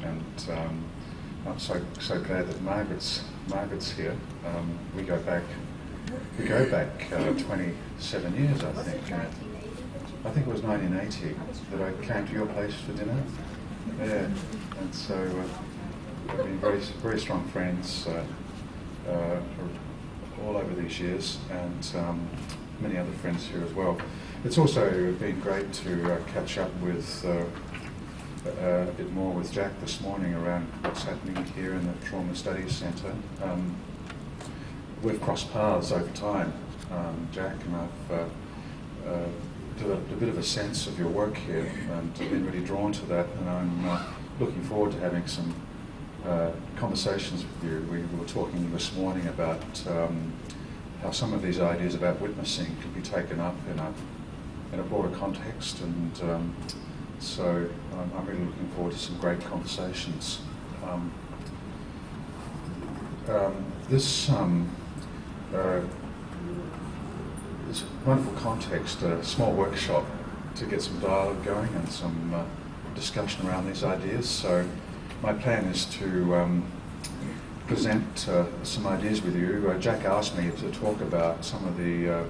and I'm so glad that Margaret's here. We go back 27 years, I think. I think it was 1980 that I came to your place for dinner. Yeah, and so we've been very strong friends for all over these years, and many other friends here as well. It's also been great to catch up with a bit more with Jack this morning around what's happening here in the Trauma Studies Centre. We've crossed paths over time, Jack, and I've developed a bit of a sense of your work here and been really drawn to that, and I'm looking forward to having some conversations with you. We were talking this morning about how some of these ideas about witnessing can be taken up in a broader context, and so I'm really looking forward to some great conversations. This wonderful context, a small workshop to get some dialogue going and some discussion around these ideas. So my plan is to present some ideas with you. Jack asked me to talk about some of the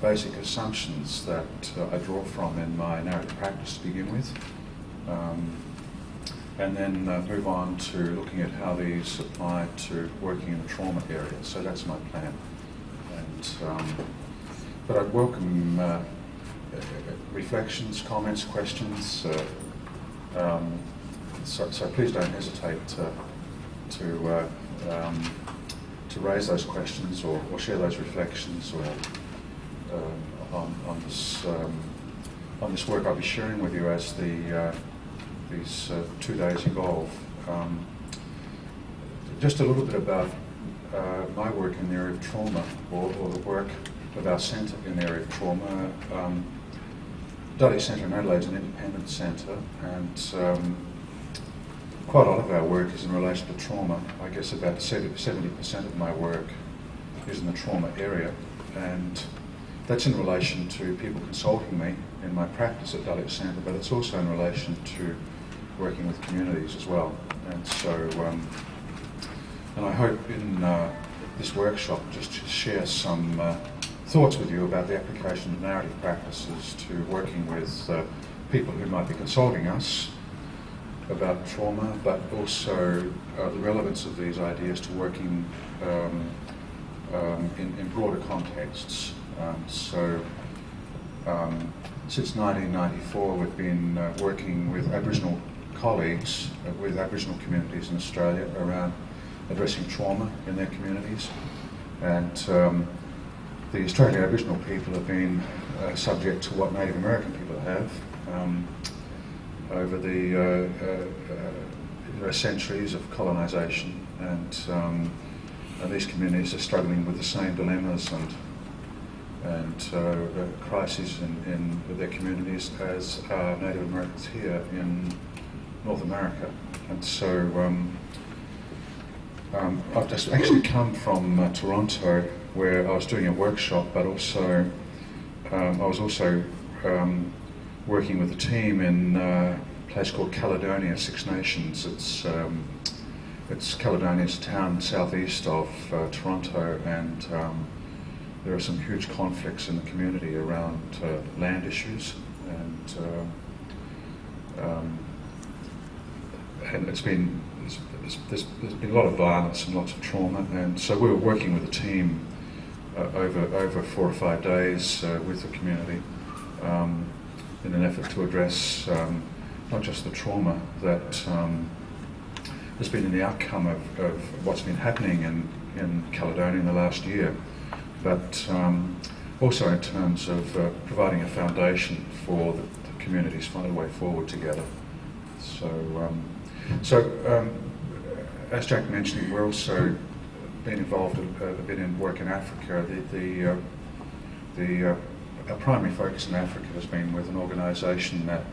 basic assumptions that I draw from in my narrative practice to begin with, and then move on to looking at how these apply to working in the trauma area. So that's my plan. And but I'd welcome reflections, comments, questions. So please don't hesitate to raise those questions or share those reflections or on this work I'll be sharing with you as these 2 days evolve. Just a little bit about my work in the area of trauma, or the work of our centre in the area of trauma. Dudley Centre in Adelaide is an independent centre, and quite a lot of our work is in relation to trauma. I guess about 70% of my work is in the trauma area, and that's in relation to people consulting me in my practice at Dudley Centre, but it's also in relation to working with communities as well. And so, and I hope in this workshop just to share some thoughts with you about the application of narrative practices to working with people who might be consulting us about trauma, but also the relevance of these ideas to working in broader contexts. Since 1994, we've been working with Aboriginal colleagues, with Aboriginal communities in Australia around addressing trauma in their communities. And the Australian Aboriginal people have been subject to what Native American people have over the centuries of colonisation, and these communities are struggling with the same dilemmas and crises in their communities as Native Americans here in North America. And so I've just actually come from Toronto, where I was doing a workshop, but also I was also working with a team in a place called Caledonia, Six Nations. It's Caledonia's town southeast of Toronto, and there are some huge conflicts in the community around land issues, and there's been a lot of violence and lots of trauma, and so we were working with a team over 4 or 5 days with the community in an effort to address not just the trauma that has been in the outcome of what's been happening in Caledonia in the last year, but also in terms of providing a foundation for the communities to find a way forward together. So, as Jack mentioned, we're also been involved a bit in work in Africa. Our primary focus in Africa has been with an organisation that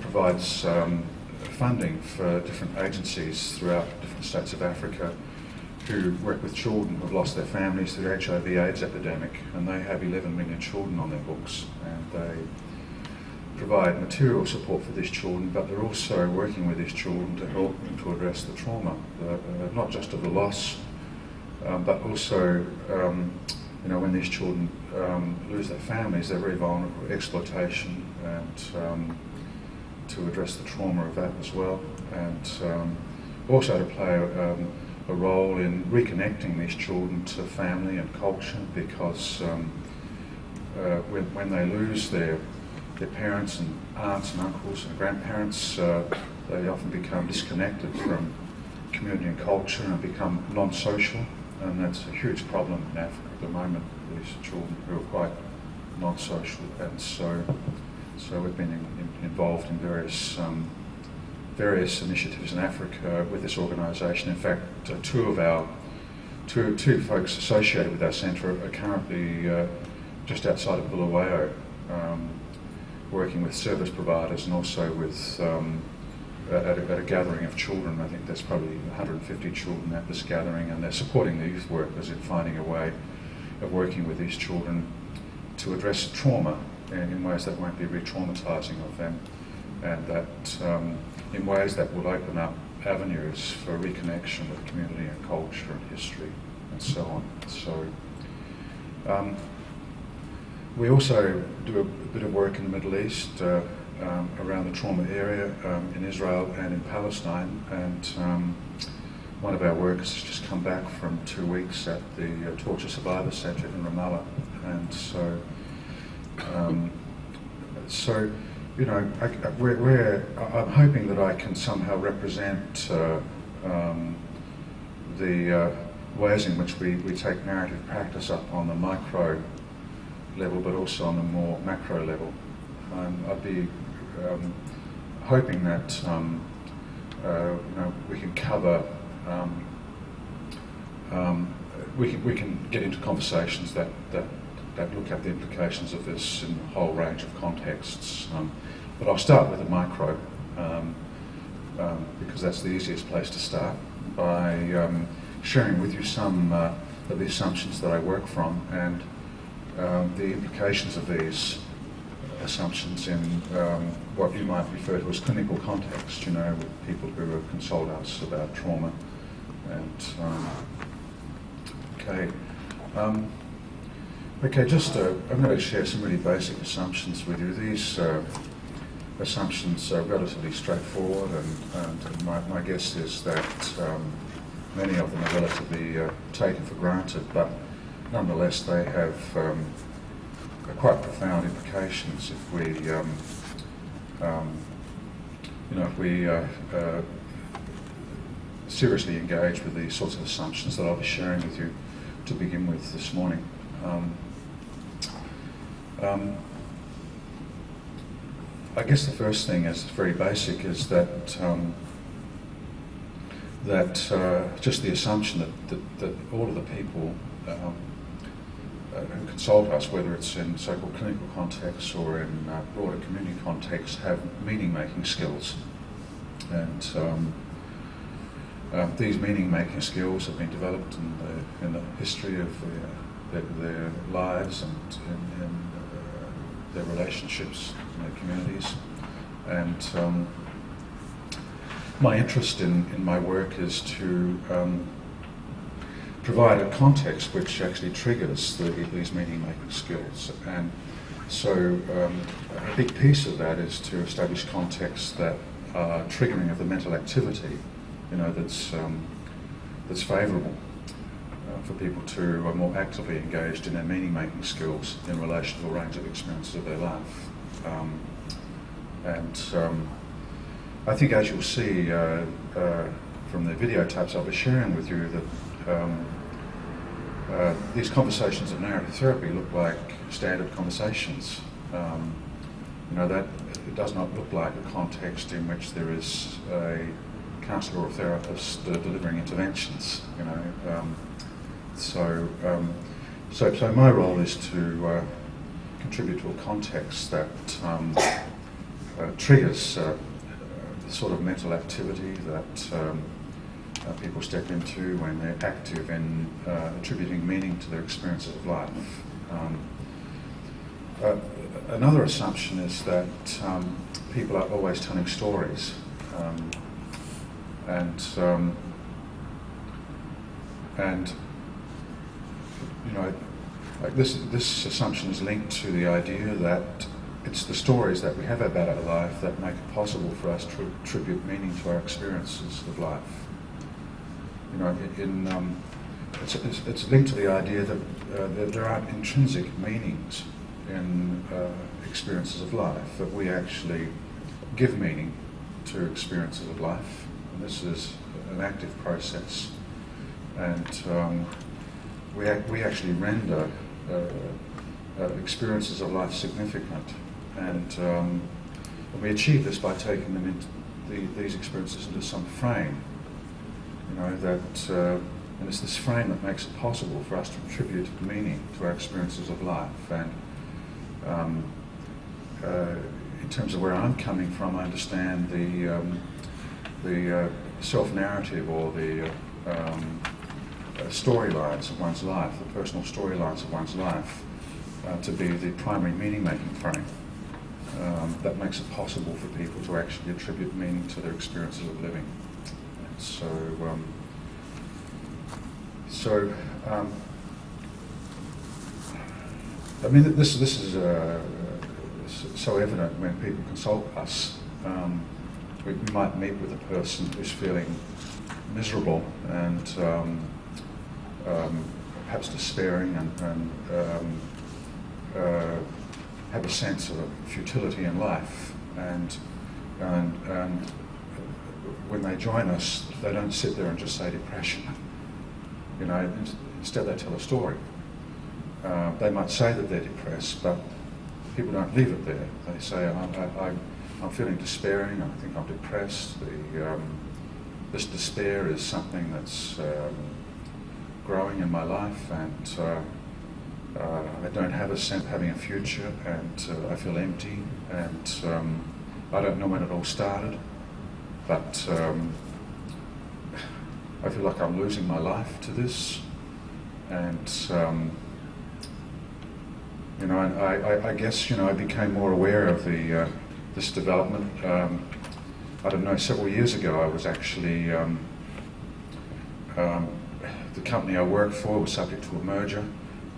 provides funding for different agencies throughout different states of Africa who work with children who have lost their families through the HIV/AIDS epidemic, and they have 11 million children on their books, and provide material support for these children, but they're also working with these children to help them to address the trauma, not just of the loss, but also, when these children lose their families, they're very vulnerable to exploitation, and to address the trauma of that as well, and also to play a role in reconnecting these children to family and culture, because when they lose their parents and aunts and uncles and grandparents, they often become disconnected from community and culture and become non-social, and that's a huge problem in Africa at the moment, these children who are quite non-social, and so we've been involved in various initiatives in Africa with this organisation. In fact, two folks associated with our centre are currently just outside of Bulawayo, working with service providers and also with at a gathering of children. I think there's probably 150 children at this gathering, and they're supporting the youth workers in finding a way of working with these children to address trauma in ways that won't be re-traumatising of them, and that in ways that will open up avenues for reconnection with community and culture and history and so on. So we also do a bit of work in the Middle East, around the trauma area, in Israel and in Palestine, and one of our workers has just come back from 2 weeks at the Torture Survivor Centre in Ramallah, and so I'm hoping that I can somehow represent the ways in which we take narrative practice up on the micro level, but also on the more macro level. I'd be hoping that we can cover, we can get into conversations that look at the implications of this in a whole range of contexts. But I'll start with the micro, because that's the easiest place to start, by sharing with you some of the assumptions that I work from, and the implications of these assumptions in what you might refer to as clinical context, with people who have consoled us about trauma. And I'm going to share some really basic assumptions with you. These assumptions are relatively straightforward, and my guess is that many of them are relatively taken for granted, but nonetheless they have quite profound implications if we seriously engage with these sorts of assumptions that I'll be sharing with you to begin with this morning. I guess the first thing is very basic, is that just the assumption that all of the people who consult us, whether it's in so-called clinical contexts or in broader community contexts, have meaning-making skills. And these meaning-making skills have been developed in the history of their lives and in their relationships in their communities. And my interest in my work is to provide a context which actually triggers these meaning-making skills. And so a big piece of that is to establish contexts that are triggering of the mental activity, that's favourable for people to are more actively engaged in their meaning-making skills in relation to a range of experiences of their life. I think, as you'll see from the videotapes I'll be sharing with you, that these conversations of narrative therapy look like standard conversations. That it does not look like a context in which there is a counsellor or therapist delivering interventions. So my role is to contribute to a context that triggers the sort of mental activity that people step into when they're active in attributing meaning to their experiences of life. another assumption is that people are always telling stories, and you know, like this assumption is linked to the idea that it's the stories that we have about our life that make it possible for us to attribute meaning to our experiences of life. You know, it's linked to the idea that there aren't intrinsic meanings in experiences of life, that we actually give meaning to experiences of life, and this is an active process, and we actually render experiences of life significant, and we achieve this by taking them into these experiences into some frame. You know, that and it's this frame that makes it possible for us to attribute meaning to our experiences of life. And in terms of where I'm coming from, I understand the self-narrative, or the storylines of one's life, the personal storylines of one's life, to be the primary meaning-making frame that makes it possible for people to actually attribute meaning to their experiences of living. And I mean, this is so evident when people consult us. We might meet with a person who's feeling miserable and perhaps despairing, and have a sense of futility in life, and when they join us, they don't sit there and just say depression. You know, instead they tell a story. They might say that they're depressed, but people don't leave it there. They say, I'm feeling despairing, I think I'm depressed. This despair is something that's growing in my life, and I don't have a sense of having a future, and I feel empty, and I don't know when it all started, but I feel like I'm losing my life to this, and you know, and I guess, you know, I became more aware of this development. I don't know, several years ago I was actually, the company I worked for was subject to a merger,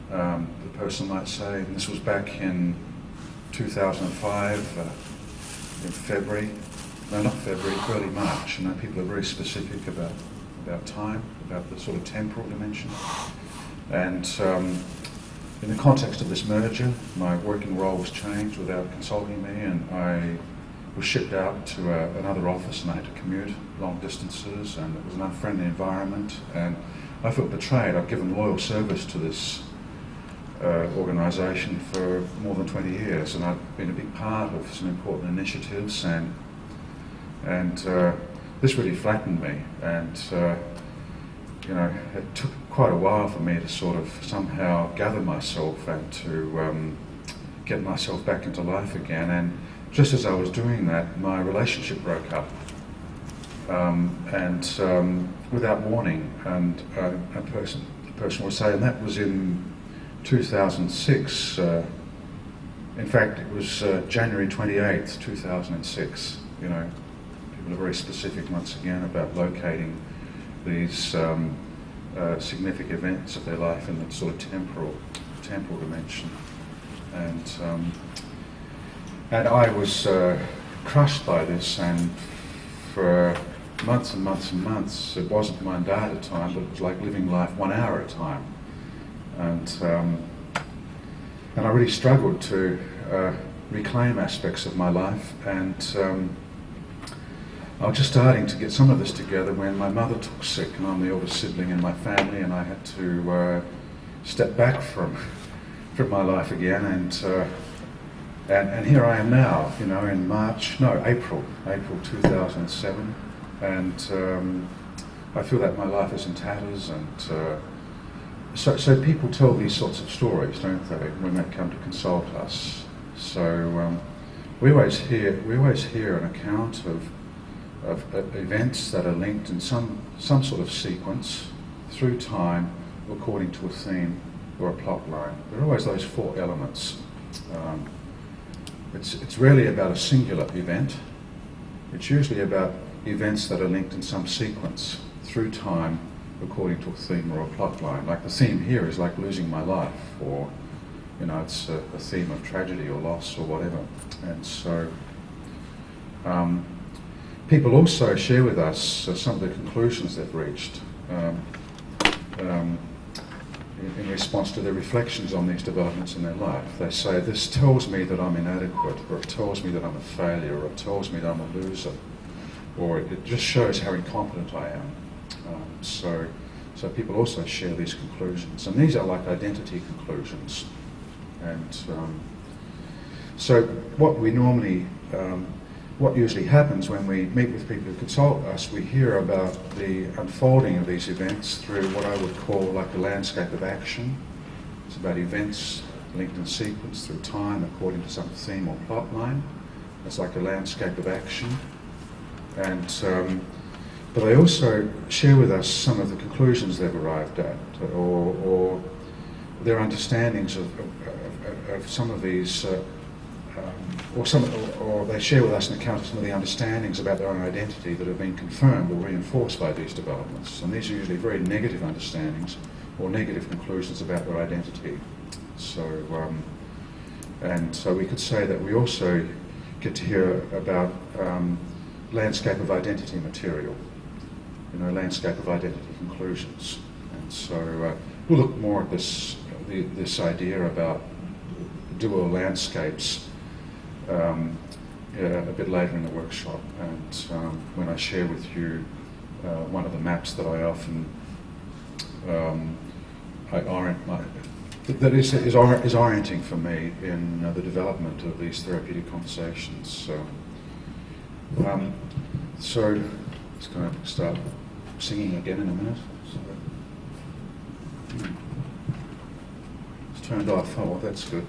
the person might say, and this was back in 2005, in February, no, not February, early March. You know, people are very specific about time, about the sort of temporal dimension. And in the context of this merger, my working role was changed without consulting me, and I was shipped out to another office, and I had to commute long distances, and it was an unfriendly environment, and I felt betrayed. I've given loyal service to this organisation for more than 20 years, and I've been a big part of some important initiatives, and this really flattened me, and you know, it took quite a while for me to sort of somehow gather myself and to get myself back into life again. And just as I was doing that, my relationship broke up, and without warning. And the person would say, and that was in 2006. In fact, it was January 28th, 2006. You know, people are very specific once again about locating these significant events of their life in the sort of temporal dimension, and I was crushed by this, and for months and months and months, it wasn't one day at a time, but it was like living life 1 hour at a time, and I really struggled to reclaim aspects of my life, and I was just starting to get some of this together when my mother took sick, and I'm the oldest sibling in my family, and I had to step back from my life again, and here I am now, you know, in April 2007, and I feel that my life is in tatters, and so people tell these sorts of stories, don't they, when they come to consult us. So we always hear an account of events that are linked in some sort of sequence through time, according to a theme or a plot line. There are always those four elements. It's rarely about a singular event. It's usually about events that are linked in some sequence through time according to a theme or a plot line. Like the theme here is like losing my life, or it's a theme of tragedy or loss or whatever. And so people also share with us some of the conclusions they've reached in response to their reflections on these developments in their life. They say, this tells me that I'm inadequate, or it tells me that I'm a failure, or it tells me that I'm a loser, or it just shows how incompetent I am. So people also share these conclusions, and these are like identity conclusions. And so what usually happens when we meet with people who consult us, we hear about the unfolding of these events through what I would call like a landscape of action. It's about events linked in sequence through time according to some theme or plot line. It's like a landscape of action. And but they also share with us some of the conclusions they've arrived at, or their understandings of some of these, or they share with us an account of some of the understandings about their own identity that have been confirmed or reinforced by these developments. And these are usually very negative understandings or negative conclusions about their identity. So we could say that we also get to hear about landscape of identity material, landscape of identity conclusions. And so we'll look more at this idea about dual landscapes a bit later in the workshop. And when I share with you one of the maps that I often that is orienting for me in the development of these therapeutic conversations. So it's going to start singing again in a minute. It's turned off. Oh, well, that's good.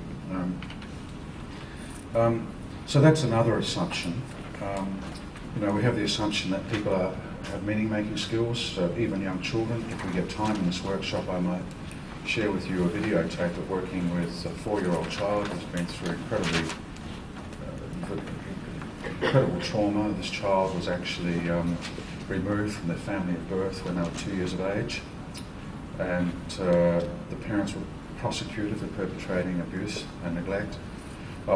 So that's another assumption. We have the assumption that people have meaning-making skills, even young children. If we get time in this workshop, I might share with you a videotape of working with a 4-year-old child who's been through incredible trauma. This child was actually removed from their family at birth when they were 2 years of age, and the parents were prosecuted for perpetrating abuse and neglect.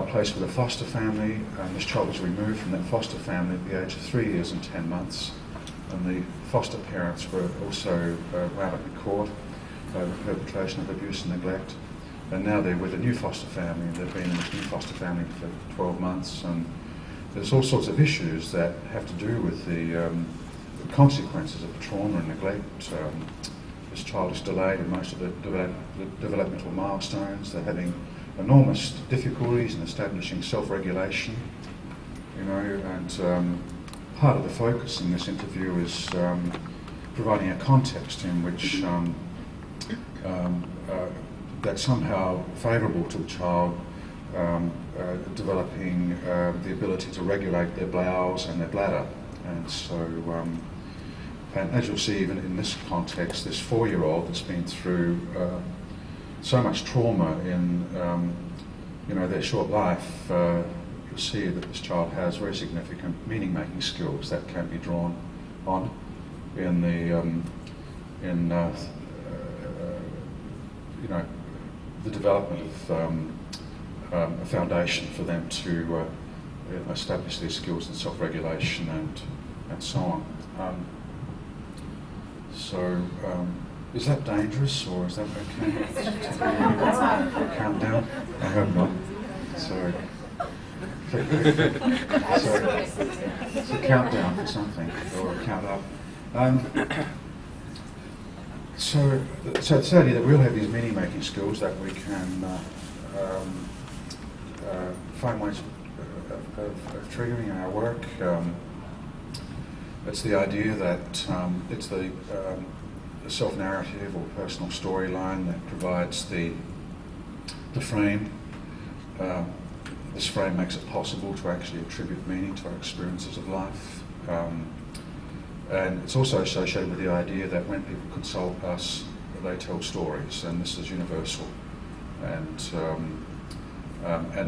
Placed with a foster family, and this child was removed from that foster family at the age of 3 years and 10 months. And the foster parents were also wound up in court over perpetration of abuse and neglect. And now they're with a new foster family, and they've been in this new foster family for 12 months. And there's all sorts of issues that have to do with the consequences of the trauma and neglect. This child is delayed in most of the developmental milestones. They're having enormous difficulties in establishing self-regulation, and part of the focus in this interview is providing a context in which that's somehow favourable to the child developing the ability to regulate their bowels and their bladder. And so, and as you'll see even in this context, this 4-year-old that's been through so much trauma in their short life, you'll see that this child has very significant meaning-making skills that can be drawn on in the development of a foundation for them to establish their skills in self-regulation and so on. Is that dangerous, or is that okay? Countdown? I hope not. So countdown for something, or count up. So it's only that we'll have these meaning-making skills that we can find ways of triggering in our work. It's the idea that it's the self-narrative or personal storyline that provides the frame. This frame makes it possible to actually attribute meaning to our experiences of life. And it's also associated with the idea that when people consult us, they tell stories, and this is universal. And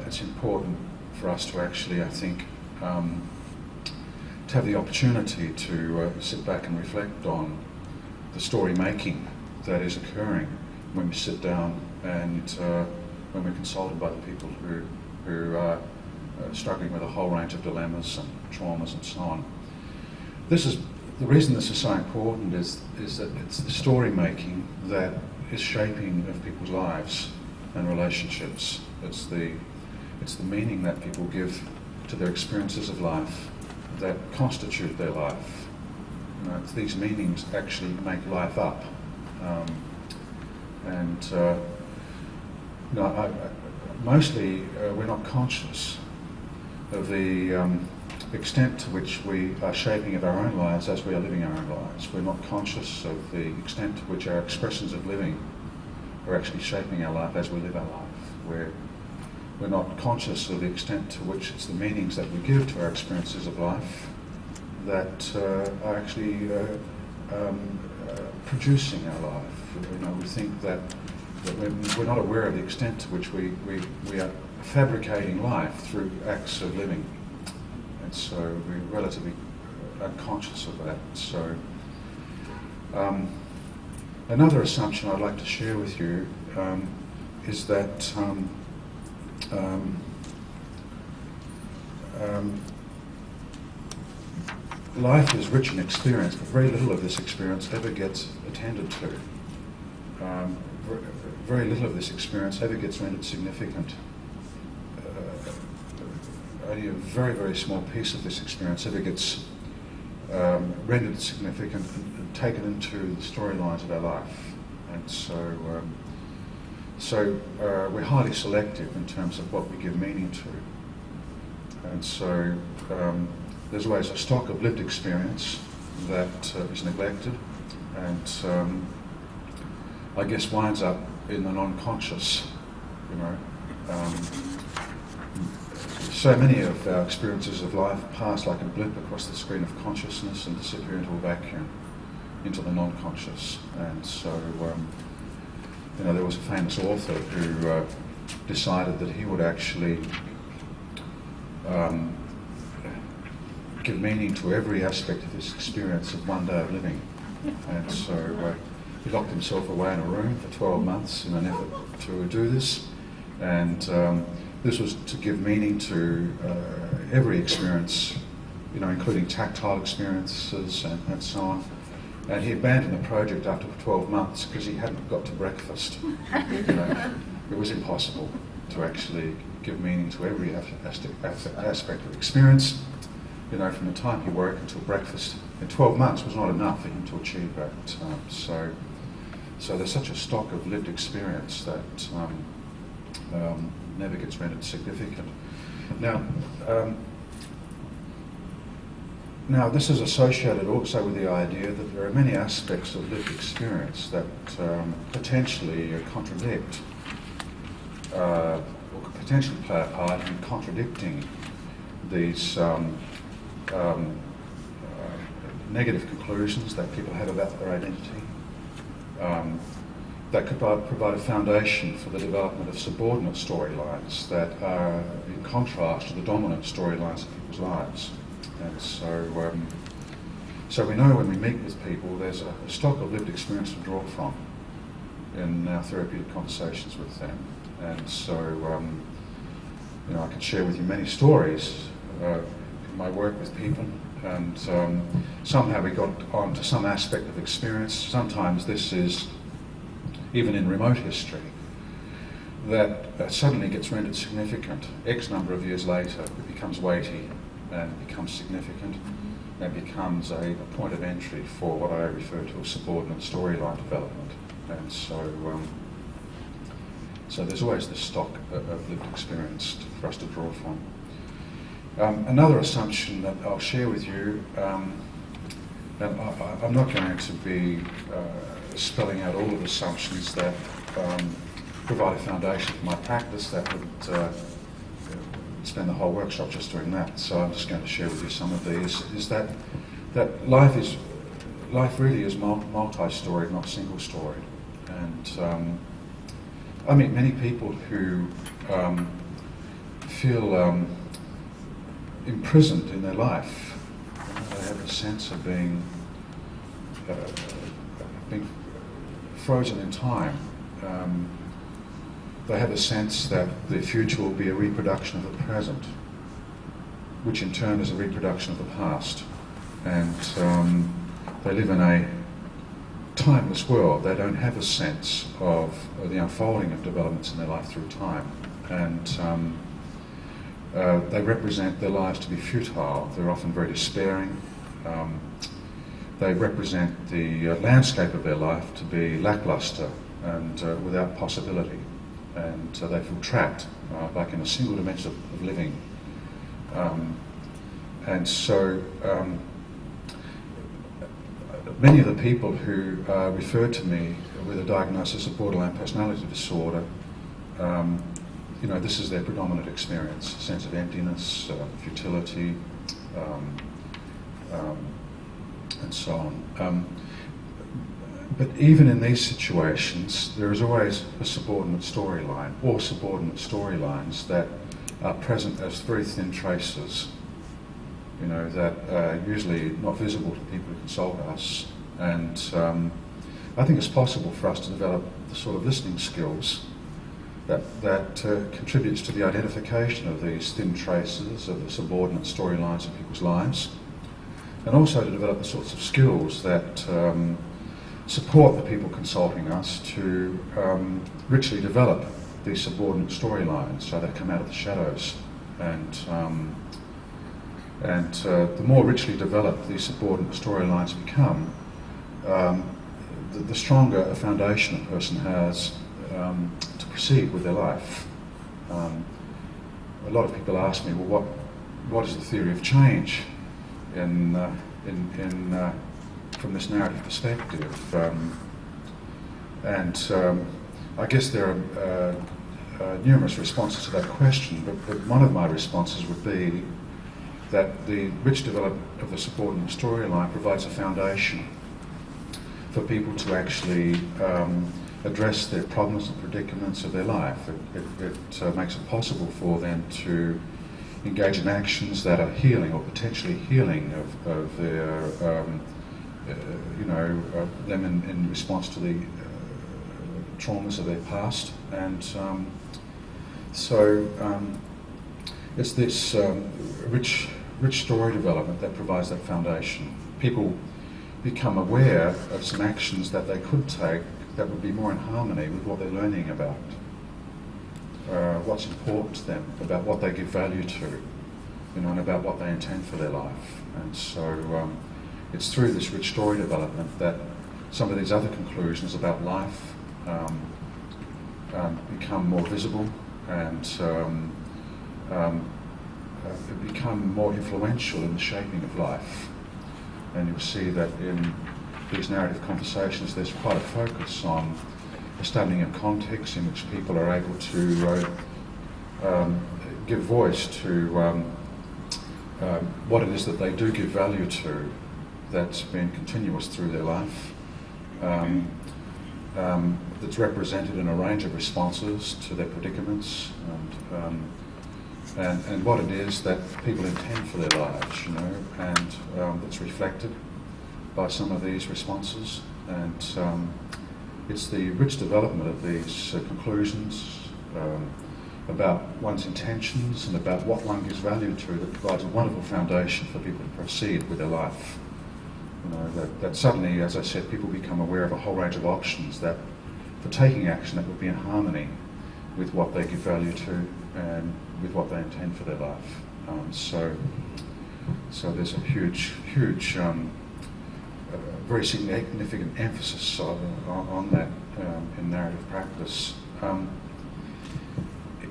it's important for us to actually, I think, to have the opportunity to sit back and reflect on the story making that is occurring when we sit down and when we're consulted by the people who are struggling with a whole range of dilemmas and traumas and so on. The reason this is so important is that it's the story making that is shaping of people's lives and relationships. It's the meaning that people give to their experiences of life that constitute their life. It's these meanings actually make life up. Mostly we're not conscious of the extent to which we are shaping of our own lives as we are living our own lives. We're not conscious of the extent to which our expressions of living are actually shaping our life as we live our life. We're not conscious of the extent to which it's the meanings that we give to our experiences of life that are actually producing our life. We think that we're not aware of the extent to which we are fabricating life through acts of living. And so we're relatively unconscious of that. So another assumption I'd like to share with you is that life is rich in experience, but very little of this experience ever gets attended to. Very little of this experience ever gets rendered significant. Only a very, very small piece of this experience ever gets rendered significant and taken into the storylines of our life. And so we're highly selective in terms of what we give meaning to. And so there's always a stock of lived experience that is neglected and I guess winds up in the non-conscious, So many of our experiences of life pass like a blip across the screen of consciousness and disappear into a vacuum, into the non-conscious. And so, there was a famous author who decided that he would actually give meaning to every aspect of his experience of one day of living. And so he locked himself away in a room for 12 months in an effort to do this. And this was to give meaning to every experience, including tactile experiences and so on. And he abandoned the project after 12 months because he hadn't got to breakfast. It was impossible to actually give meaning to every aspect of experience, from the time he woke until breakfast. And 12 months was not enough for him to achieve that. So there's such a stock of lived experience that never gets rendered significant. Now, this is associated also with the idea that there are many aspects of lived experience that potentially contradict or could potentially play a part in contradicting these negative conclusions that people have about their identity. That could provide a foundation for the development of subordinate storylines that are in contrast to the dominant storylines of people's lives. And so we know when we meet with people, there's a stock of lived experience to draw from in our therapeutic conversations with them. And so, I can share with you many stories in my work with people, and somehow we got onto some aspect of experience. Sometimes this is even in remote history, that suddenly gets rendered significant. X number of years later, it becomes weighty and becomes significant and becomes a point of entry for what I refer to as subordinate storyline development. And so there's always this stock of lived experience for us to draw from. Another assumption that I'll share with you, and I'm not going to be spelling out all of the assumptions that provide a foundation for my practice. That would spend the whole workshop just doing that. So I'm just going to share with you some of these. Is that life really is multi-storied, not single-storied. And I meet many people who feel imprisoned in their life. They have a sense of being frozen in time. They have a sense that the future will be a reproduction of the present, which in turn is a reproduction of the past. And they live in a timeless world. They don't have a sense of the unfolding of developments in their life through time. And they represent their lives to be futile. They're often very despairing. They represent the landscape of their life to be lackluster and without possibility. And they feel trapped, like in a single dimension of living. And so many of the people who refer to me with a diagnosis of borderline personality disorder, this is their predominant experience: a sense of emptiness, futility, and so on. But even in these situations, there is always a subordinate storyline, or subordinate storylines that are present as very thin traces, that are usually not visible to people who consult us. And I think it's possible for us to develop the sort of listening skills that contributes to the identification of these thin traces of the subordinate storylines in people's lives, and also to develop the sorts of skills that support the people consulting us to richly develop these subordinate storylines so they come out of the shadows. And the more richly developed these subordinate storylines become, the stronger a foundation a person has to proceed with their life. A lot of people ask me, well, what is the theory of change from this narrative perspective? I guess there are numerous responses to that question, but one of my responses would be that the rich development of the subordinate storyline provides a foundation for people to actually address their problems and predicaments of their life. It makes it possible for them to engage in actions that are healing or potentially healing of their, them in response to the traumas of their past. And so it's this rich story development that provides that foundation. People become aware of some actions that they could take that would be more in harmony with what they're learning about, what's important to them, about what they give value to, and about what they intend for their life. And so it's through this rich story development that some of these other conclusions about life become more visible and become more influential in the shaping of life. And you'll see that in these narrative conversations there's quite a focus on establishing a context in which people are able to give voice to what it is that they do give value to that's been continuous through their life, that's represented in a range of responses to their predicaments, and what it is that people intend for their lives, and that's reflected by some of these responses. And it's the rich development of these conclusions about one's intentions and about what one gives value to that provides a wonderful foundation for people to proceed with their life. That suddenly, as I said, people become aware of a whole range of options that for taking action that would be in harmony with what they give value to and with what they intend for their life. So there's a huge, very significant emphasis on that in narrative practice.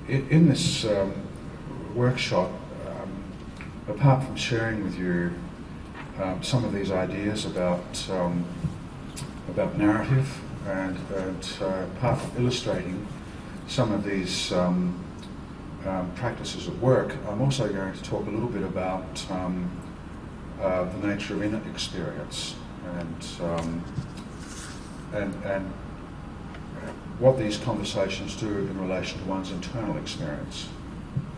In this workshop, apart from sharing with you some of these ideas about narrative and apart from illustrating some of these practices of work, I'm also going to talk a little bit about the nature of inner experience and what these conversations do in relation to one's internal experience.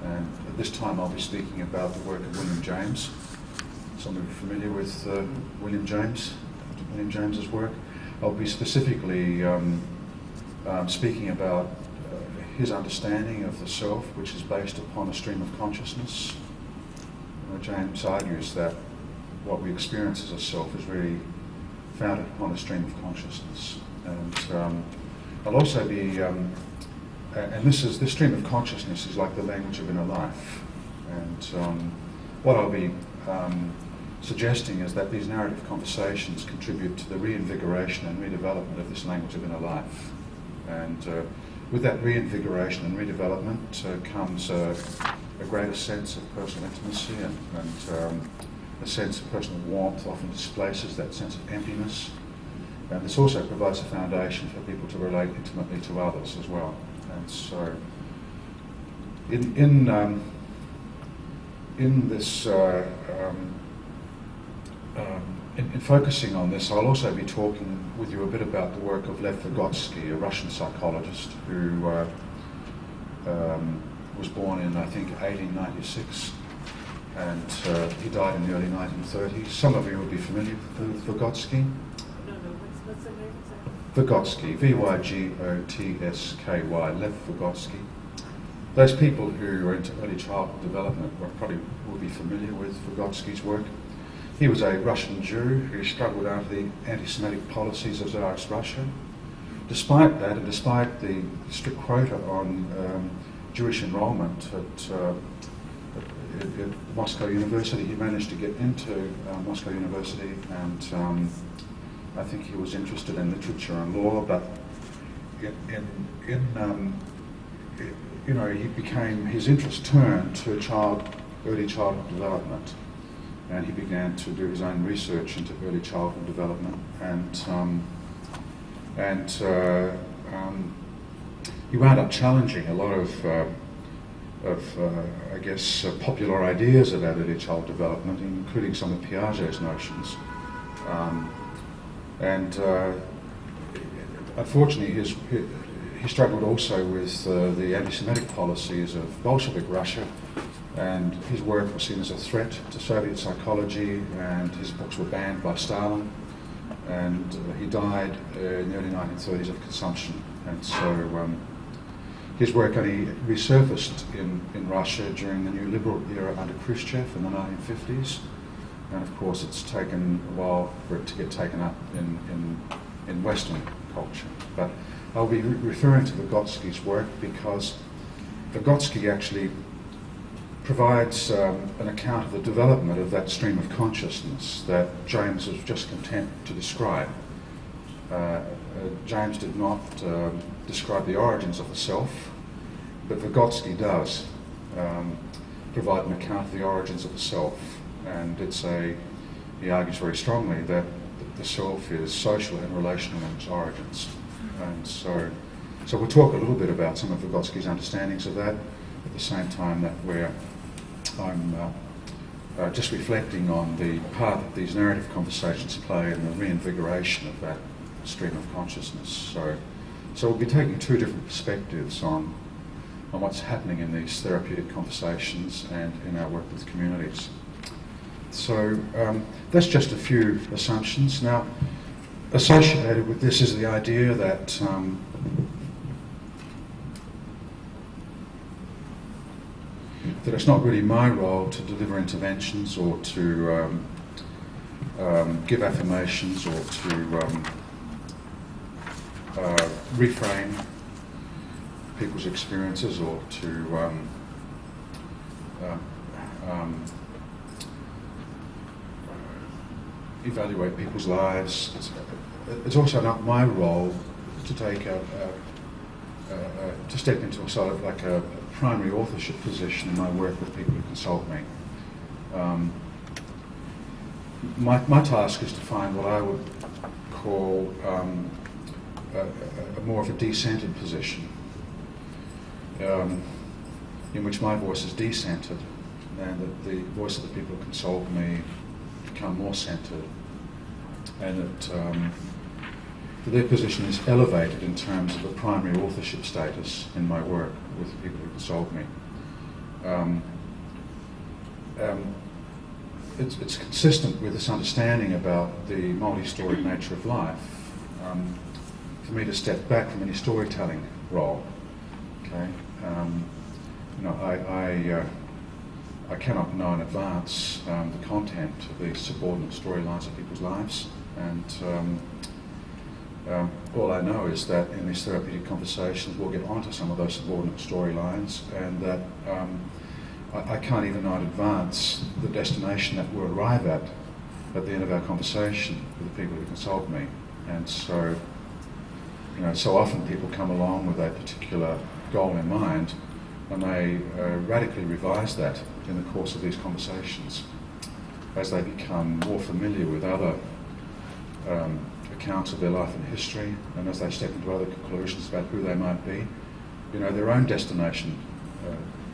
And this time I'll be speaking about the work of William James. Some of you are familiar with William James's work. I'll be specifically speaking about his understanding of the self, which is based upon a stream of consciousness. James argues that what we experience as a self is really founded upon a stream of consciousness. And I'll also be, and this stream of consciousness is like the language of inner life. And what I'll be suggesting is that these narrative conversations contribute to the reinvigoration and redevelopment of this language of inner life. And with that reinvigoration and redevelopment comes a greater sense of personal intimacy and a sense of personal warmth often displaces that sense of emptiness. And this also provides a foundation for people to relate intimately to others as well. And so in this in focusing on this, I'll also be talking with you a bit about the work of Lev Vygotsky, a Russian psychologist who was born in, I think, 1896, and he died in the early 1930s. Some of you will be familiar with Vygotsky. No, what's the name exactly? Vygotsky, Vygotsky, Lev Vygotsky. Those people who are into early childhood development probably will be familiar with Vygotsky's work. He was a Russian Jew who struggled under the anti-Semitic policies of Tsarist Russia. Despite that, and despite the strict quota on Jewish enrollment at Moscow University, he managed to get into Moscow University, and I think he was interested in literature and law, but his interest turned to early childhood development. And he began to do his own research into early childhood development, and he wound up challenging a lot of popular ideas about early child development, including some of Piaget's notions. Unfortunately, he struggled also with the anti-Semitic policies of Bolshevik Russia. And his work was seen as a threat to Soviet psychology, and his books were banned by Stalin, and he died in the early 1930s of consumption. And so his work only resurfaced in Russia during the new liberal era under Khrushchev in the 1950s, and of course it's taken a while for it to get taken up in Western culture. But I'll be referring to Vygotsky's work because Vygotsky actually provides an account of the development of that stream of consciousness that James was just content to describe. James did not describe the origins of the self, but Vygotsky does provide an account of the origins of the self, and he argues very strongly that the self is social and relational in its origins. And so we'll talk a little bit about some of Vygotsky's understandings of that, at the same time that I'm just reflecting on the part that these narrative conversations play in the reinvigoration of that stream of consciousness. So we'll be taking two different perspectives on what's happening in these therapeutic conversations and in our work with communities. So that's just a few assumptions. Now, associated with this is the idea that it's not really my role to deliver interventions or to give affirmations or to reframe people's experiences or to evaluate people's lives. It's also not my role to take to step into a sort of like a primary authorship position in my work with people who consult me. My task is to find what I would call a more of a decentered position, in which my voice is decentered and that the voice of the people who consult me become more centered, and that their position is elevated in terms of a primary authorship status in my work with the people who consult me. it's consistent with this understanding about the multi-storied nature of life. For me to step back from any storytelling role, okay, I cannot know in advance the content of these subordinate storylines of people's lives, and all I know is that in these therapeutic conversations we'll get onto some of those subordinate storylines, and that I can't even know in advance the destination that we'll arrive at the end of our conversation with the people who consult me. And so, so often people come along with a particular goal in mind, and they radically revise that in the course of these conversations as they become more familiar with other accounts of their life and history, and as they step into other conclusions about who they might be. Their own destination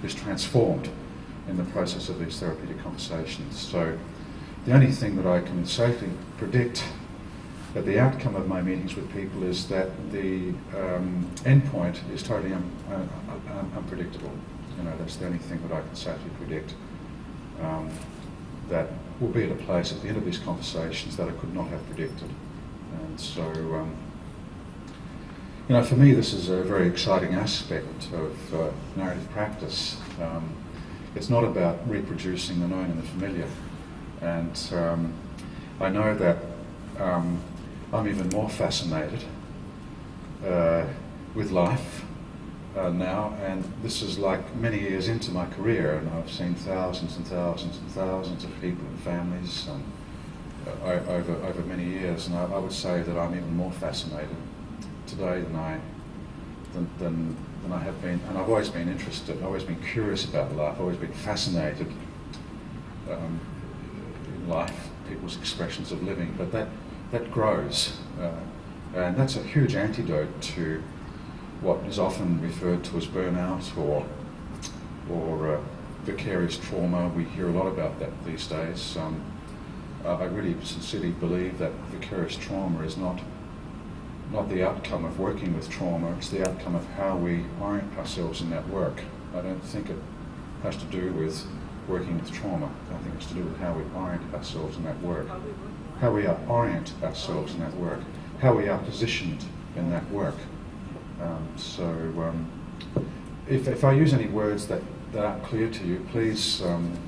is transformed in the process of these therapeutic conversations. So the only thing that I can safely predict at the outcome of my meetings with people is that the end point is totally unpredictable. That's the only thing that I can safely predict. That will be at a place at the end of these conversations that I could not have predicted. And so, for me, this is a very exciting aspect of narrative practice. It's not about reproducing the known and the familiar. And I know that I'm even more fascinated with life now, and this is like many years into my career, and I've seen thousands and thousands and thousands of people and families over many years, and I would say that I'm even more fascinated today than I have been, and I've always been interested, I've always been curious about life, I've always been fascinated in life, people's expressions of living, but that grows, and that's a huge antidote to what is often referred to as burnout or vicarious trauma. We hear a lot about that these days. I really sincerely believe that vicarious trauma is not the outcome of working with trauma, it's the outcome of how we orient ourselves in that work. I don't think it has to do with working with trauma. I think it's to do with how we orient ourselves in that work. How we orient ourselves in that work. How we are positioned in that work. If I use any words that aren't clear to you, please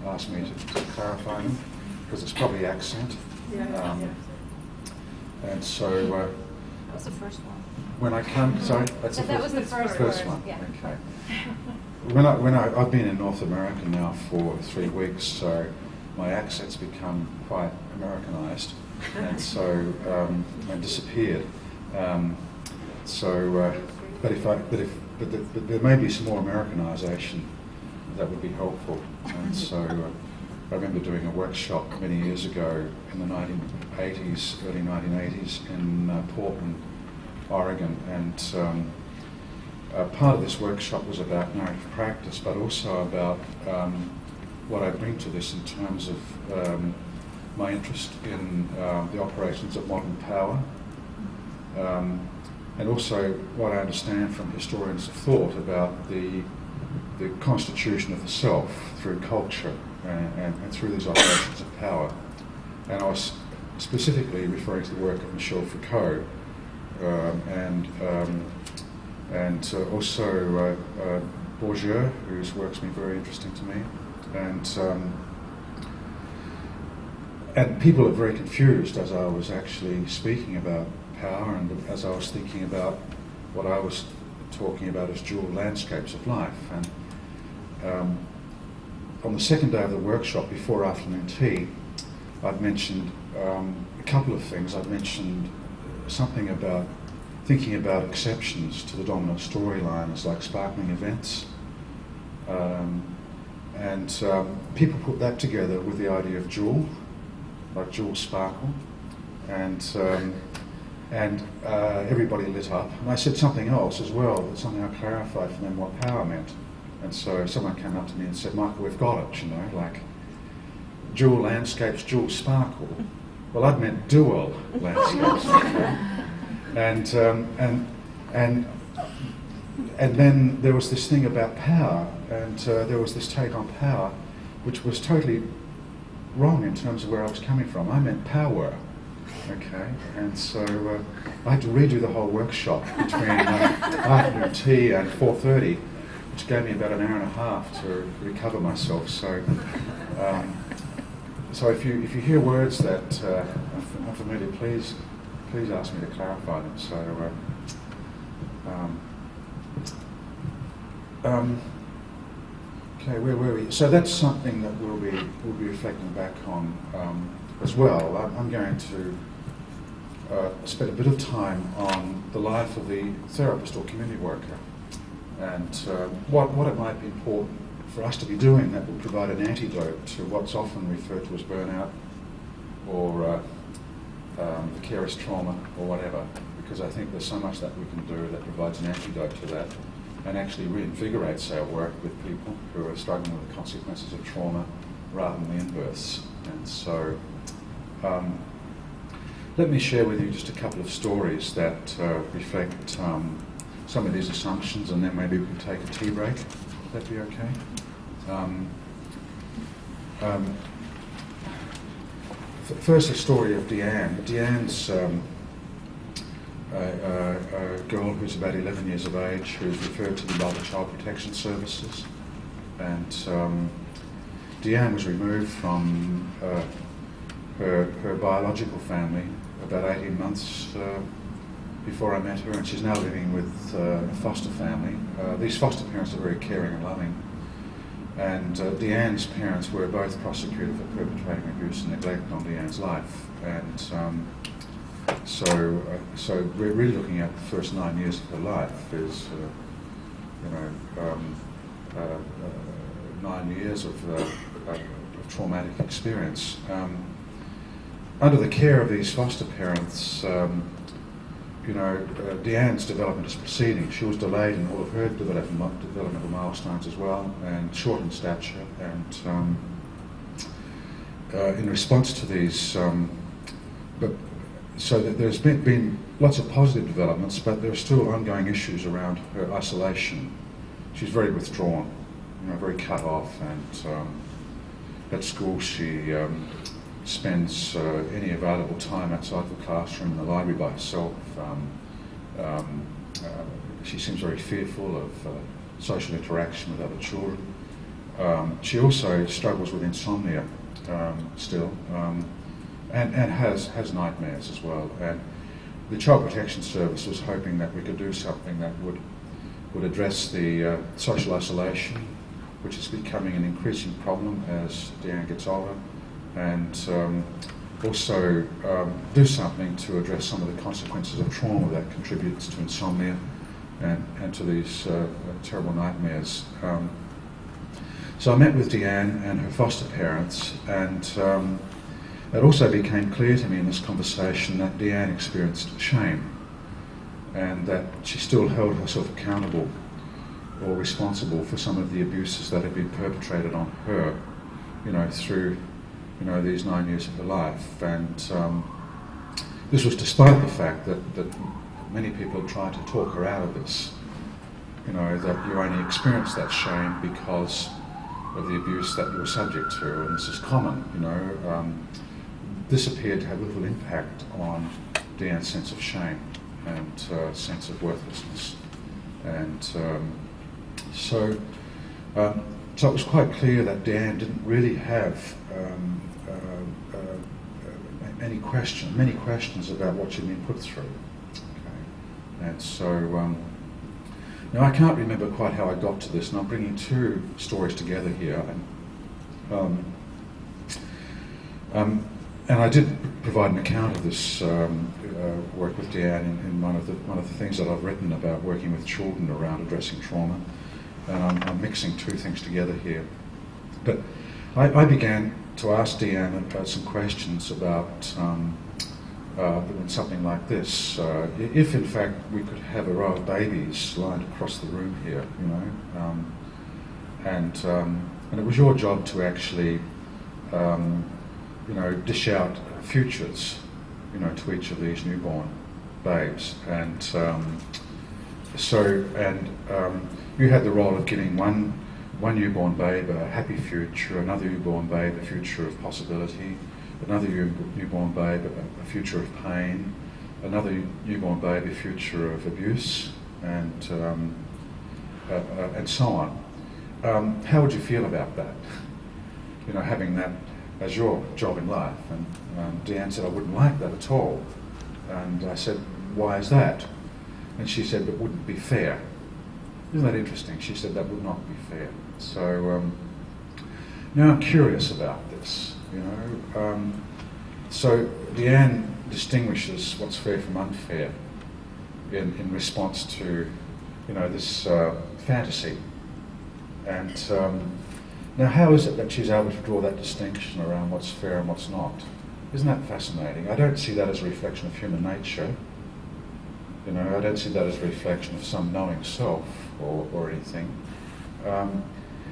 ask me to clarify them, because it's probably accent. And so... that was the first one. When I come, sorry, that's That was the first word. one. Yeah. Okay. I've been in North America now for 3 weeks, so my accent's become quite Americanized, and so and disappeared. But there may be some more Americanization that would be helpful. And so I remember doing a workshop many years ago in the 1980s, early 1980s in Portland, Oregon, and part of this workshop was about narrative practice, but also about what I bring to this in terms of my interest in the operations of modern power, and also what I understand from historians of thought about the constitution of the self through culture and through these operations of power. And I was specifically referring to the work of Michel Foucault and also Bourdieu, whose work's been very interesting to me. And people are very confused as I was actually speaking about power and as I was thinking about what I was talking about as dual landscapes of life. And on the second day of the workshop, before afternoon tea, I'd mentioned a couple of things. I'd mentioned something about thinking about exceptions to the dominant storyline as like sparkling events. And people put that together with the idea of jewel, like jewel sparkle. And everybody lit up. And I said something else as well, that somehow clarified for them what power meant. And so someone came up to me and said, Michael, we've got it, like dual landscapes, dual sparkle. Well, I'd meant dual landscapes. And then there was this thing about power, and there was this take on power. which was totally wrong in terms of where I was coming from. I meant power. Okay, and so I had to redo the whole workshop between afternoon tea and 4:30, which gave me about an hour and a half to recover myself. So, so if you hear words that are unfamiliar, please ask me to clarify them. So, okay, where were we? So that's something that we'll be reflecting back on as well. I'm going to spend a bit of time on the life of the therapist or community worker, and what it might be important for us to be doing that will provide an antidote to what's often referred to as burnout or vicarious trauma or whatever, because I think there's so much that we can do that provides an antidote to that and actually reinvigorates our work with people who are struggling with the consequences of trauma rather than the inverse. And so let me share with you just a couple of stories that reflect some of these assumptions, and then maybe we can take a tea break. Would that be okay? First, the story of Deanne. Deanne's a girl who's about 11 years of age, who's referred to me by the Child Protection Services. And Deanne was removed from her biological family about 18 months before I met her, and she's now living with a foster family. These foster parents are very caring and loving. And Deanne's parents were both prosecuted for perpetrating abuse and neglect on Deanne's life. And so we're really looking at the first 9 years of her life is, 9 years of traumatic experience. Under the care of these foster parents, Deanne's development is proceeding. She was delayed in all of her developmental milestones as well, and short in stature. And in response to these, so that there's been lots of positive developments, but there are still ongoing issues around her isolation. She's very withdrawn, very cut off, and at school she spends any available time outside the classroom in the library by herself. She seems very fearful of social interaction with other children. She also struggles with insomnia still, and has nightmares as well. And the Child Protection Service was hoping that we could do something that would address the social isolation, which is becoming an increasing problem as Deanne gets older, and also do something to address some of the consequences of trauma that contributes to insomnia and to these terrible nightmares. So I met with Deanne and her foster parents, and it also became clear to me in this conversation that Deanne experienced shame, and that she still held herself accountable or responsible for some of the abuses that had been perpetrated on her, through these 9 years of her life. And this was despite the fact that many people had tried to talk her out of this, that you only experience that shame because of the abuse that you were subject to, and this is common. This appeared to have little impact on Deanne's sense of shame and sense of worthlessness. And so it was quite clear that Deanne didn't really have many questions about what she'd been put through. Okay. And so now I can't remember quite how I got to this, and I'm bringing two stories together here. And I did provide an account of this work with Deanne in one of the things that I've written about working with children around addressing trauma. And I'm mixing two things together here. But I began to ask Deanne some questions about something like this. If in fact we could have a row of babies lined across the room here, and it was your job to actually dish out futures, to each of these newborn babes. And you had the role of getting one one newborn babe a happy future, another newborn babe a future of possibility, another newborn babe a future of pain, another newborn babe a future of abuse, and so on. How would you feel about that? You know, having that as your job in life? And Deanne said, I wouldn't like that at all. And I said, why is that? And she said, it wouldn't be fair. Isn't that interesting? She said that would not be fair. So now I'm curious about this, you know. So Deanne distinguishes what's fair from unfair in response to, you know, this fantasy. And now how is it that she's able to draw that distinction around what's fair and what's not? Isn't that fascinating? I don't see that as a reflection of human nature. You know, I don't see that as a reflection of some knowing self or anything.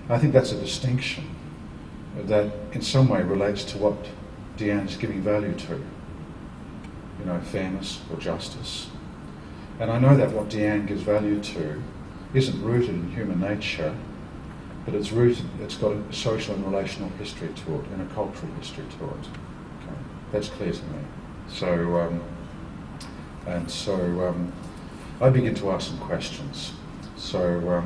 I think that's a distinction that in some way relates to what Deanne is giving value to. You know, fairness or justice. And I know that what Deanne gives value to isn't rooted in human nature, but it's got a social and relational history to it, and a cultural history to it. Okay. That's clear to me. So, I begin to ask some questions. So,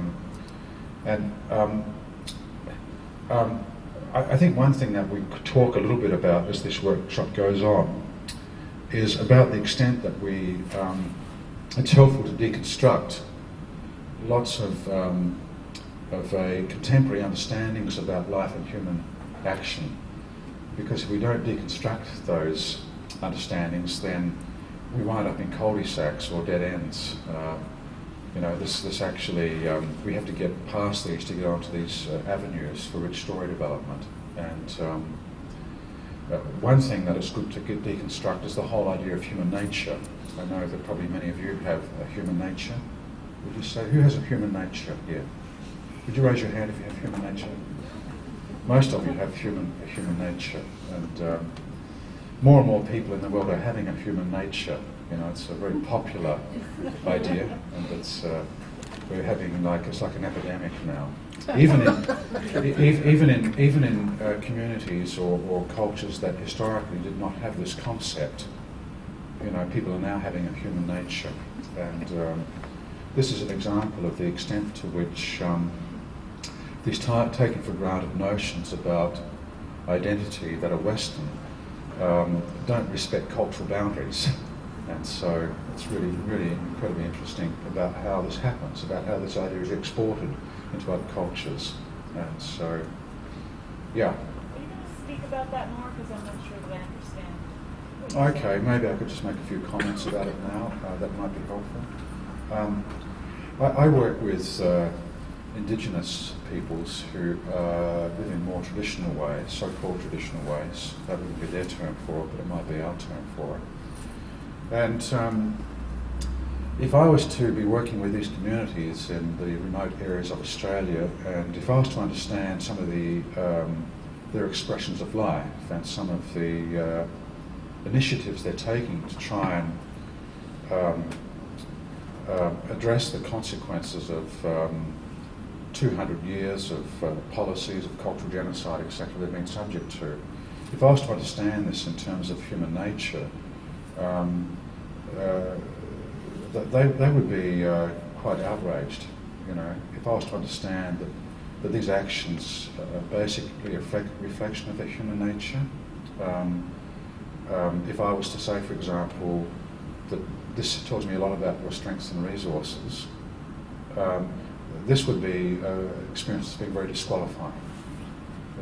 I think one thing that we could talk a little bit about as this workshop goes on is about the extent that it's helpful to deconstruct lots of contemporary understandings about life and human action. Because if we don't deconstruct those understandings, then we wind up in cul-de-sacs or dead ends. You know, this actually, we have to get past these to get onto these avenues for rich story development. And one thing that is good to deconstruct is the whole idea of human nature. I know that probably many of you have a human nature. Would you say, who has a human nature here? Would you raise your hand if you have human nature? Most of you have human nature, and more and more people in the world are having a human nature. You know, it's a very popular idea, and we're having it's like an epidemic now. Even in communities or cultures that historically did not have this concept, you know, people are now having a human nature, and this is an example of the extent to which these taken for granted notions about identity that are Western don't respect cultural boundaries. And so it's really, really incredibly interesting about how this happens, about how this idea is exported into other cultures. And so, yeah. Are you going to speak about that more? Because I'm not sure that I understand. Okay, maybe I could just make a few comments about it now. That might be helpful. I work with Indigenous peoples who live in more traditional ways, so-called traditional ways. That wouldn't be their term for it, but it might be our term for it. And if I was to be working with these communities in the remote areas of Australia, and if I was to understand some of their expressions of life and some of the initiatives they're taking to try and address the consequences of 200 years of policies of cultural genocide, etc., they've been subject to. If I was to understand this in terms of human nature, they would be quite outraged. You know, if I was to understand that these actions are basically a reflection of their human nature. If I was to say, for example, that this tells me a lot about your strengths and resources, this would be an experience that's been very disqualifying.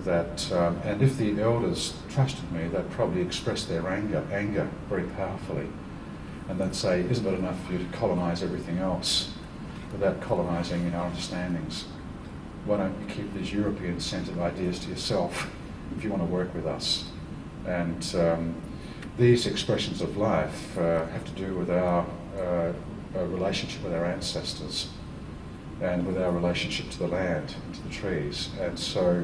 That, and if the elders trusted me, they'd probably express their anger very powerfully. And they'd say, isn't it enough for you to colonise everything else without colonising our understandings? Why don't you keep these European-centred ideas to yourself if you want to work with us? And these expressions of life have to do with our relationship with our ancestors and with our relationship to the land and to the trees. And so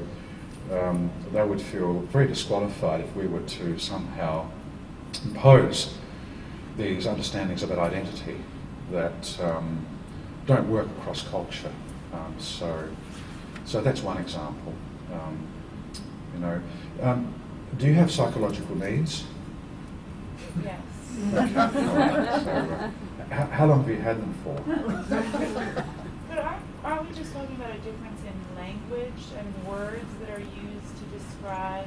they would feel very disqualified if we were to somehow impose these understandings about identity that don't work across culture. So that's one example. You know, do you have psychological needs? Yes. Okay. All right. So, how long have you had them for? But aren't we just talking about a difference in language and words that are used to describe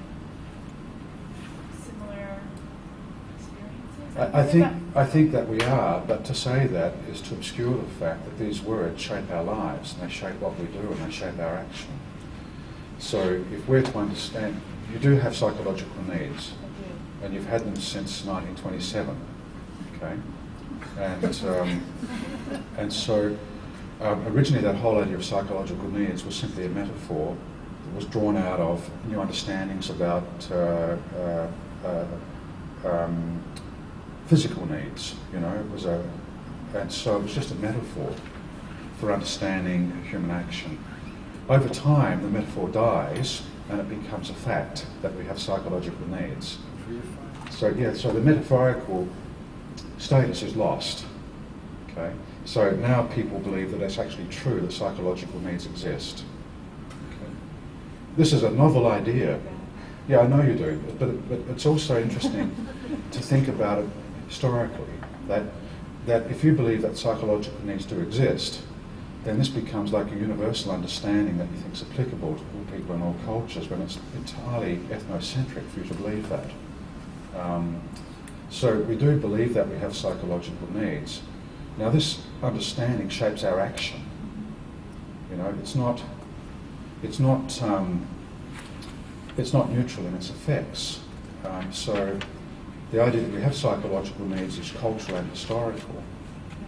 similar experiences? I think that we are, but to say that is to obscure the fact that these words shape our lives, and they shape what we do, and they shape our action. So if we're to understand, you do have psychological needs, and you've had them since 1927, okay? And so originally that whole idea of psychological needs was simply a metaphor that was drawn out of new understandings about physical needs, you know. And so it was just a metaphor for understanding human action. Over time, the metaphor dies, and it becomes a fact that we have psychological needs. So the metaphorical status is lost. Okay, so now people believe that it's actually true that psychological needs exist. Okay. This is a novel idea. Yeah, I know you do, but it's also interesting to think about it historically, that if you believe that psychological needs do exist, then this becomes like a universal understanding that you think is applicable to all people in all cultures, when it's entirely ethnocentric for you to believe that. So we do believe that we have psychological needs. Now this understanding shapes our action. You know, it's not neutral in its effects. So the idea that we have psychological needs is cultural and historical,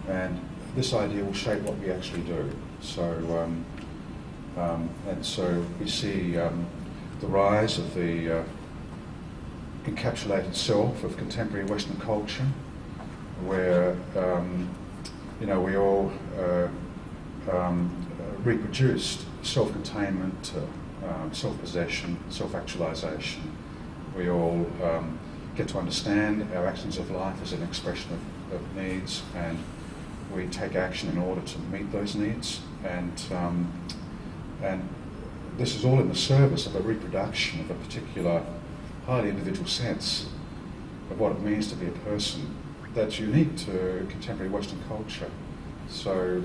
and this idea will shape what we actually do. So and so we see the rise of the encapsulated self of contemporary Western culture, where you know, we all reproduced self-containment, self-possession, self-actualization. We all get to understand our actions of life as an expression of needs, and we take action in order to meet those needs. And this is all in the service of a reproduction of a particular highly individual sense of what it means to be a person that's unique to contemporary Western culture. So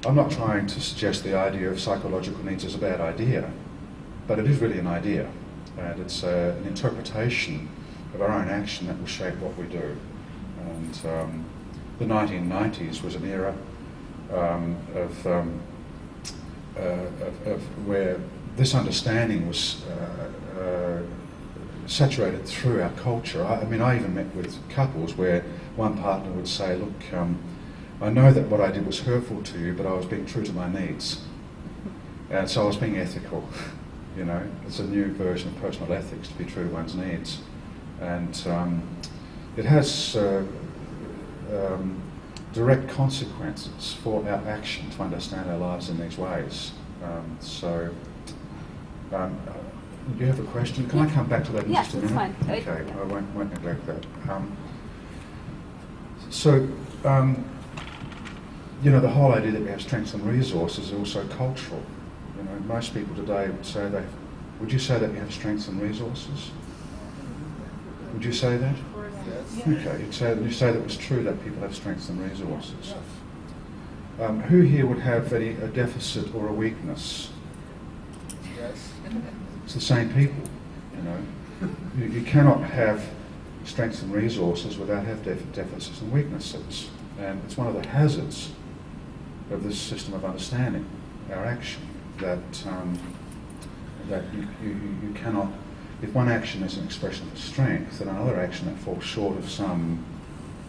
I'm not trying to suggest the idea of psychological needs is a bad idea, but it is really an idea, and it's an interpretation of our own action that will shape what we do. And the 1990s was an era of where this understanding was saturated through our culture. I mean, I even met with couples where one partner would say, look, I know that what I did was hurtful to you, but I was being true to my needs. And so I was being ethical. You know, it's a new version of personal ethics, to be true to one's needs. And it has direct consequences for our action to understand our lives in these ways. Do you have a question? Can I come back to that in just a minute? Fine. Okay, Yeah. I won't neglect that. You know, the whole idea that we have strengths and resources is also cultural. You know, most people today would say that. Would you say that we have strengths and resources? Would you say that? Yes. Okay, you say that it was true that people have strengths and resources. Who here would have a deficit or a weakness? Yes. It's the same people, you know. You cannot have strengths and resources without having deficits and weaknesses. And it's one of the hazards of this system of understanding our action, that you cannot, if one action is an expression of strength, then another action that falls short of some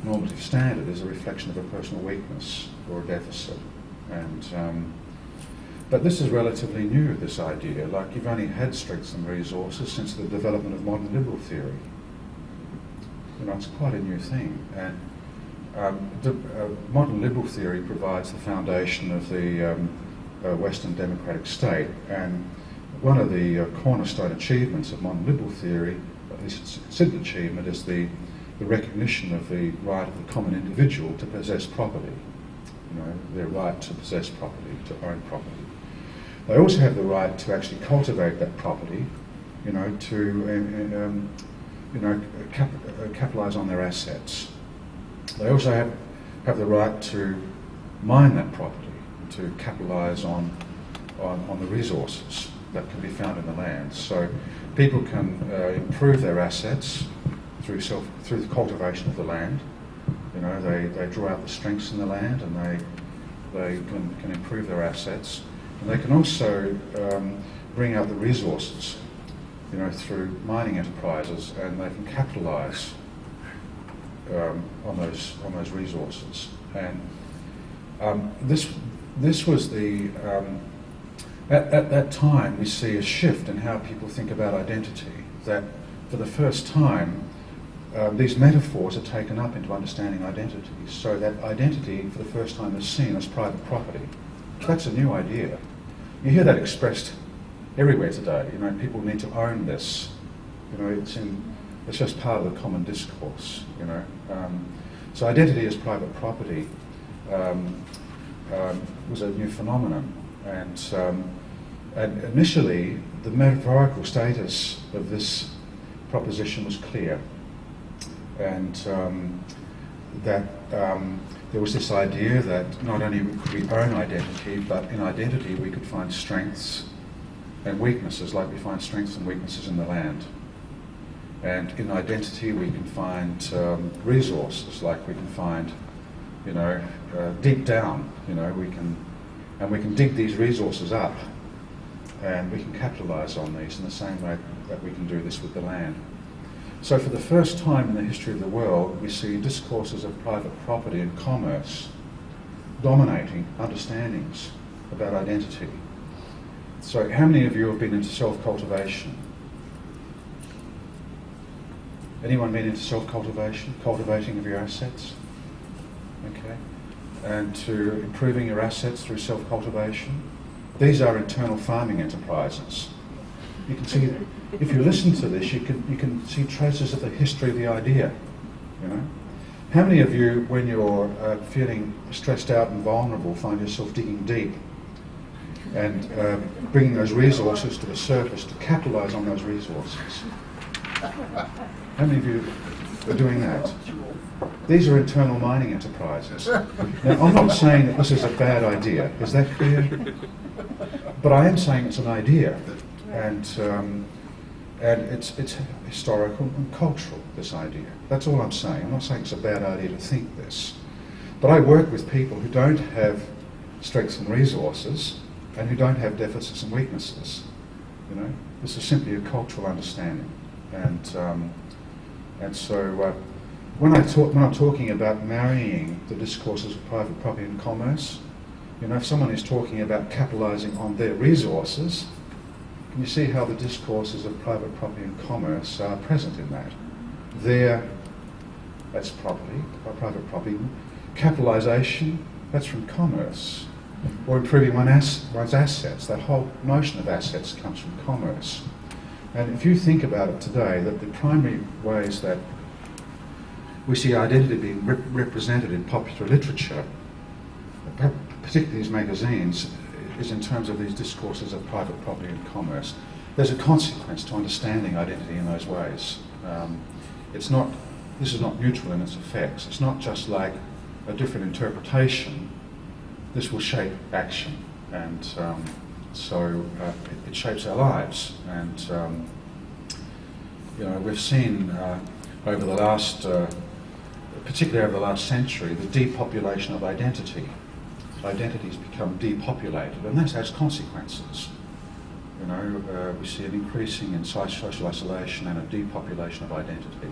normative standard is a reflection of a personal weakness or a deficit. And but this is relatively new, this idea. Like, you've only had strengths and resources since the development of modern liberal theory. You know, it's quite a new thing. And modern liberal theory provides the foundation of the Western democratic state, and one of the cornerstone achievements of modern liberal theory, at least it's considered achievement, is the recognition of the right of the common individual to possess property. You know, their right to possess property, to own property. They also have the right to actually cultivate that property, you know, to capitalise on their assets. They also have the right to mine that property, to capitalise on the resources that can be found in the land. So people can improve their assets through the cultivation of the land. You know, they draw out the strengths in the land, and they can improve their assets, and they can also bring out the resources, you know, through mining enterprises, and they can capitalise on those resources. And this was the at that time we see a shift in how people think about identity. That for the first time these metaphors are taken up into understanding identity, so that identity for the first time is seen as private property. That's a new idea. You hear that expressed everywhere today. You know, people need to own this. You know, it's just part of the common discourse. You know, so identity as private property was a new phenomenon, and initially the metaphorical status of this proposition was clear, and that there was this idea that not only could we own identity, but in identity we could find strengths and weaknesses, like we find strengths and weaknesses in the land. And in identity we can find resources, like we can find, you know, deep down, you know, we can dig these resources up, and we can capitalise on these in the same way that we can do this with the land. So for the first time in the history of the world, we see discourses of private property and commerce dominating understandings about identity. So how many of you have been into self-cultivation? Anyone been into self-cultivation, cultivating of your assets? Okay. And to improving your assets through self-cultivation? These are internal farming enterprises. You can see, if you listen to this, you can see traces of the history of the idea. You know, how many of you, when you're feeling stressed out and vulnerable, find yourself digging deep and bringing those resources to the surface to capitalise on those resources? How many of you are doing that? These are internal mining enterprises. Now, I'm not saying that this is a bad idea. Is that clear? But I am saying it's an idea. And it's historical and cultural, this idea. That's all I'm saying. I'm not saying it's a bad idea to think this. But I work with people who don't have strengths and resources, and who don't have deficits and weaknesses. You know, this is simply a cultural understanding. And so when I'm talking about marrying the discourses of private property and commerce, you know, if someone is talking about capitalising on their resources, can you see how the discourses of private property and commerce are present in that? That's property, private property. Capitalisation, that's from commerce. Or improving one's assets. That whole notion of assets comes from commerce. And if you think about it today, that the primary ways that we see identity being represented in popular literature, particularly these magazines, is in terms of these discourses of private property and commerce. There's a consequence to understanding identity in those ways. This is not neutral in its effects. It's not just like a different interpretation. This will shape action, and so it shapes our lives. And you know, we've seen over the last, particularly over the last century, the depopulation of identity. Identities become depopulated, and that has consequences. You know, we see an increasing in social isolation and a depopulation of identity.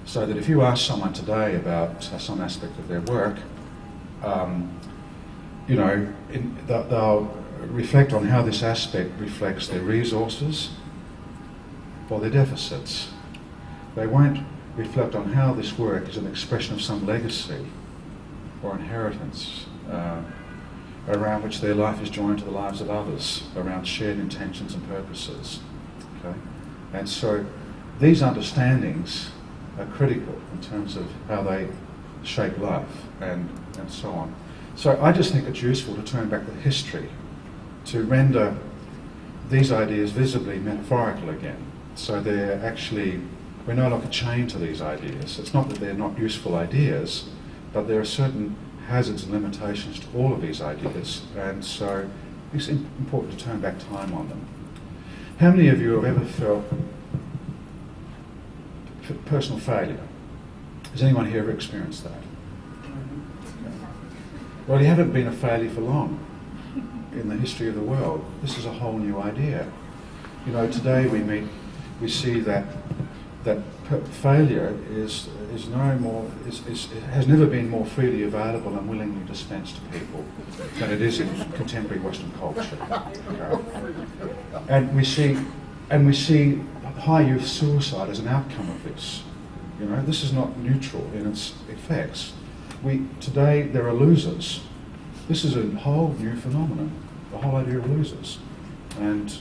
So that if you ask someone today about some aspect of their work, you know, they'll reflect on how this aspect reflects their resources or their deficits. They won't reflect on how this work is an expression of some legacy or inheritance around which their life is joined to the lives of others, around shared intentions and purposes. Okay? And so these understandings are critical in terms of how they shape life and so on. So I just think it's useful to turn back to history to render these ideas visibly metaphorical again. So they're actually, we're no longer chained to these ideas. It's not that they're not useful ideas, but there are certain hazards and limitations to all of these ideas, and so it's important to turn back time on them. How many of you have ever felt personal failure? Has anyone here ever experienced that? Well, you haven't been a failure for long in the history of the world. This is a whole new idea. You know, today we see that failure is no more has never been more freely available and willingly dispensed to people than it is in contemporary Western culture. Okay? And we see high youth suicide as an outcome of this. You know, this is not neutral in its effects. Today there are losers. This is a whole new phenomenon, the whole idea of losers. And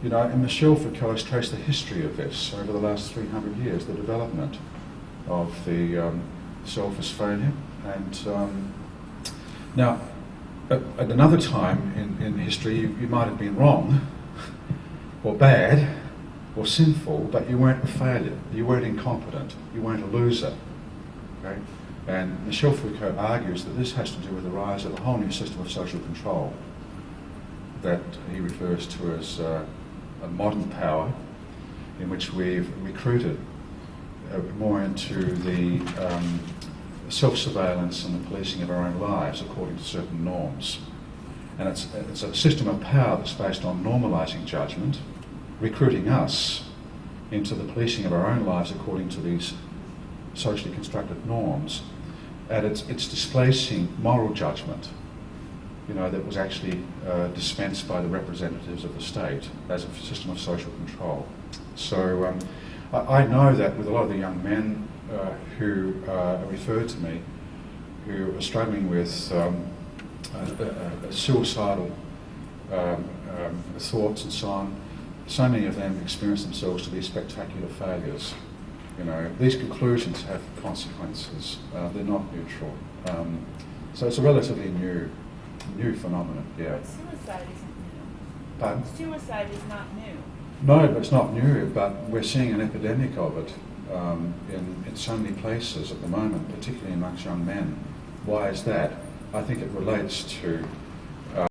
you know, and Michel Foucault has traced the history of this over the last 300 years, the development of the self as failure. And now, at another time in history, you might have been wrong, or bad, or sinful, but you weren't a failure, you weren't incompetent, you weren't a loser. Okay? And Michel Foucault argues that this has to do with the rise of a whole new system of social control that he refers to as a modern power, in which we've recruited more into the self-surveillance and the policing of our own lives according to certain norms. And it's a system of power that's based on normalising judgment, recruiting us into the policing of our own lives according to these socially constructed norms. And it's displacing moral judgment, you know, that was actually dispensed by the representatives of the state as a system of social control. So I know that with a lot of the young men who are referred to me, who are struggling with suicidal thoughts and so on, so many of them experience themselves to be spectacular failures. You know, these conclusions have consequences. They're not neutral. So it's a relatively new phenomenon, yeah. But suicide isn't new. Pardon? Suicide is not new. No, but it's not new, but we're seeing an epidemic of it in so many places at the moment, particularly amongst young men. Why is that? I think it relates to